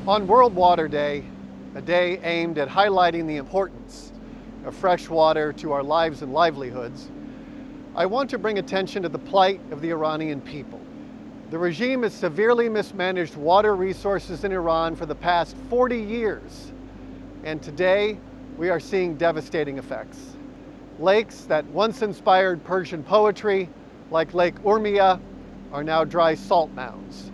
On World Water Day, a day aimed at highlighting the importance of fresh water to our lives and livelihoods, I want to bring attention to the plight of the Iranian people. The regime has severely mismanaged water resources in Iran for the past 40 years, and today we are seeing devastating effects. Lakes that once inspired Persian poetry, like Lake Urmia, are now dry salt mounds.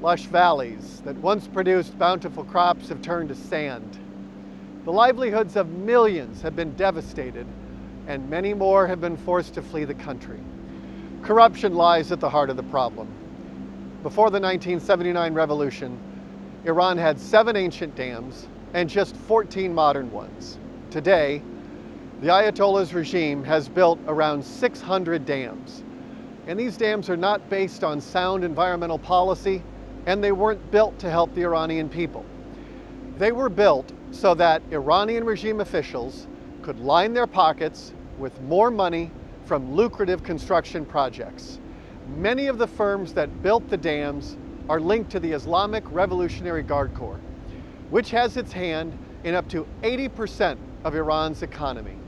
Lush valleys that once produced bountiful crops have turned to sand. The livelihoods of millions have been devastated, and many more have been forced to flee the country. Corruption lies at the heart of the problem. Before the 1979 revolution, Iran had 7 ancient dams and just 14 modern ones. Today, the Ayatollah's regime has built around 600 dams. And these dams are not based on sound environmental policy, and they weren't built to help the Iranian people. They were built so that Iranian regime officials could line their pockets with more money from lucrative construction projects. Many of the firms that built the dams are linked to the Islamic Revolutionary Guard Corps, which has its hand in up to 80% of Iran's economy.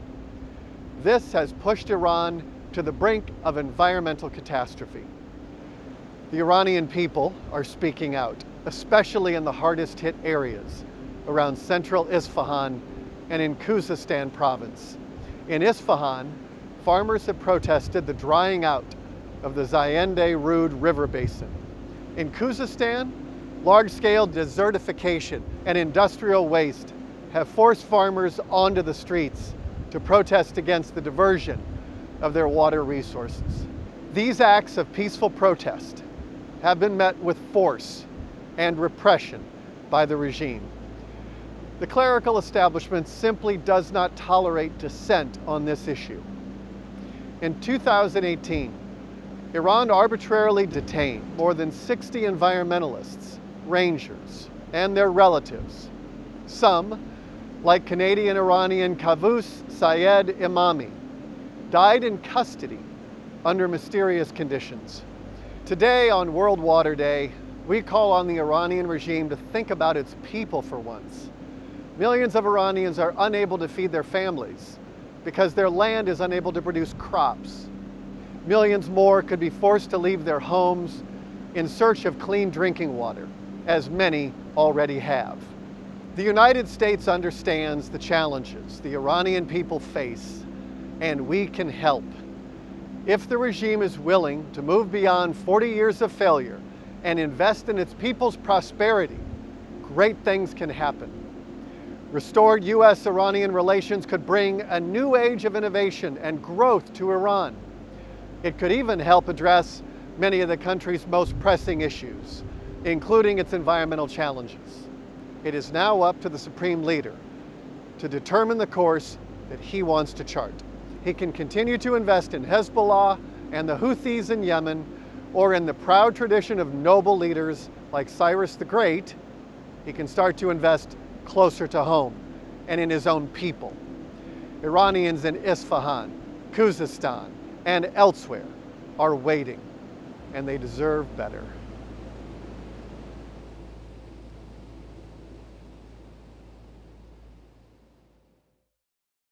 This has pushed Iran to the brink of environmental catastrophe. The Iranian people are speaking out, especially in the hardest hit areas around central Isfahan and in Khuzestan province. In Isfahan, farmers have protested the drying out of the Zayende-Rud River basin. In Khuzestan, large-scale desertification and industrial waste have forced farmers onto the streets to protest against the diversion of their water resources. These acts of peaceful protest have been met with force and repression by the regime. The clerical establishment simply does not tolerate dissent on this issue. In 2018, Iran arbitrarily detained more than 60 environmentalists, rangers, and their relatives. Some, like Canadian-Iranian Kavus Syed Imami, died in custody under mysterious conditions. Today, on World Water Day, we call on the Iranian regime to think about its people for once. Millions of Iranians are unable to feed their families because their land is unable to produce crops. Millions more could be forced to leave their homes in search of clean drinking water, as many already have. The United States understands the challenges the Iranian people face, and we can help. If the regime is willing to move beyond 40 years of failure and invest in its people's prosperity, great things can happen. Restored U.S.-Iranian relations could bring a new age of innovation and growth to Iran. It could even help address many of the country's most pressing issues, including its environmental challenges. It is now up to the Supreme Leader to determine the course that he wants to chart. He can continue to invest in Hezbollah and the Houthis in Yemen, or in the proud tradition of noble leaders like Cyrus the Great. He can start to invest closer to home and in his own people. Iranians in Isfahan, Khuzestan, and elsewhere are waiting, and they deserve better.